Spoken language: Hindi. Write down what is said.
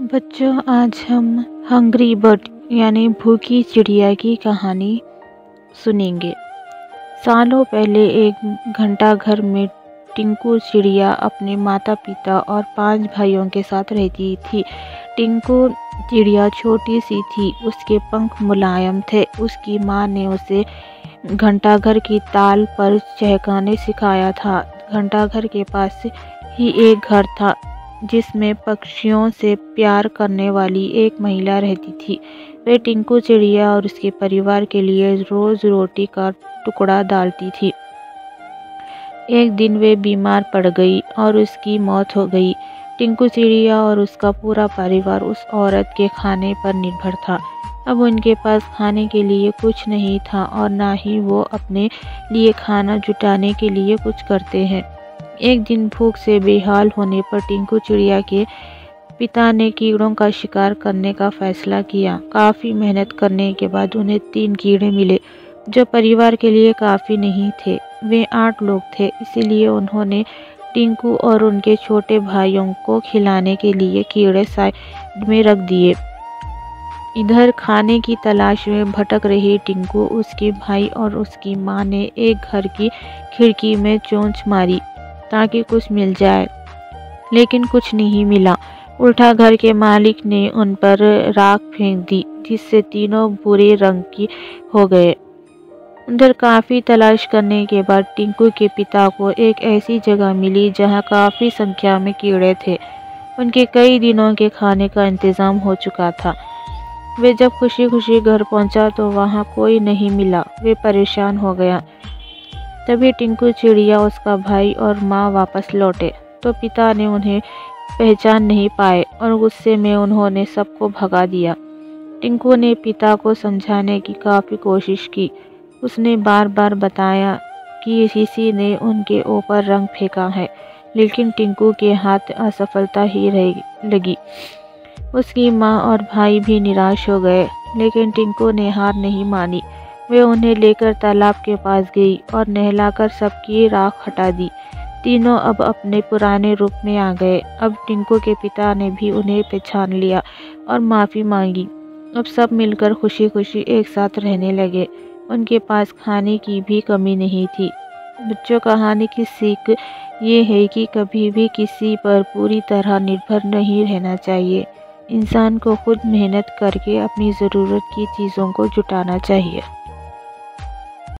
बच्चों, आज हम हंग्री बर्ड यानी भूखी चिड़िया की कहानी सुनेंगे। सालों पहले एक घंटाघर में टिंकू चिड़िया अपने माता पिता और 5 भाइयों के साथ रहती थी। टिंकू चिड़िया छोटी सी थी, उसके पंख मुलायम थे। उसकी माँ ने उसे घंटाघर की ताल पर चहकाने सिखाया था। घंटाघर के पास ही एक घर था जिसमें पक्षियों से प्यार करने वाली एक महिला रहती थी। वे टिंकू चिड़िया और उसके परिवार के लिए रोज रोटी का टुकड़ा डालती थी। एक दिन वे बीमार पड़ गई और उसकी मौत हो गई। टिंकू चिड़िया और उसका पूरा परिवार उस औरत के खाने पर निर्भर था। अब उनके पास खाने के लिए कुछ नहीं था और ना ही वो अपने लिए खाना जुटाने के लिए कुछ करते हैं। एक दिन भूख से बेहाल होने पर टिंकू चिड़िया के पिता ने कीड़ों का शिकार करने का फैसला किया। काफ़ी मेहनत करने के बाद उन्हें 3 कीड़े मिले जो परिवार के लिए काफ़ी नहीं थे। वे 8 लोग थे, इसीलिए उन्होंने टिंकू और उनके छोटे भाइयों को खिलाने के लिए कीड़े साइड में रख दिए। इधर खाने की तलाश में भटक रही टिंकू, उसके भाई और उसकी माँ ने एक घर की खिड़की में चोंच मारी ताकि कुछ मिल जाए, लेकिन कुछ नहीं मिला। उल्टा घर के मालिक ने उन पर राख फेंक दी, जिससे तीनों बुरे रंग की हो गए। उधर काफ़ी तलाश करने के बाद टिंकू के पिता को एक ऐसी जगह मिली जहां काफ़ी संख्या में कीड़े थे। उनके कई दिनों के खाने का इंतज़ाम हो चुका था। वे जब खुशी खुशी घर पहुंचा तो वहां कोई नहीं मिला। वे परेशान हो गया। तभी टिंकू चिड़िया, उसका भाई और माँ वापस लौटे तो पिता ने उन्हें पहचान नहीं पाए और गुस्से में उन्होंने सबको भगा दिया। टिंकू ने पिता को समझाने की काफ़ी कोशिश की। उसने बार बार बताया कि किसी ने उनके ऊपर रंग फेंका है, लेकिन टिंकू के हाथ असफलता ही लगी। उसकी माँ और भाई भी निराश हो गए, लेकिन टिंकू ने हार नहीं मानी। वे उन्हें लेकर तालाब के पास गई और नहलाकर सबकी राख हटा दी। तीनों अब अपने पुराने रूप में आ गए। अब टिंकू के पिता ने भी उन्हें पहचान लिया और माफ़ी मांगी। अब सब मिलकर खुशी खुशी एक साथ रहने लगे। उनके पास खाने की भी कमी नहीं थी। बच्चों, कहानी की सीख ये है कि कभी भी किसी पर पूरी तरह निर्भर नहीं रहना चाहिए। इंसान को खुद मेहनत करके अपनी ज़रूरत की चीज़ों को जुटाना चाहिए।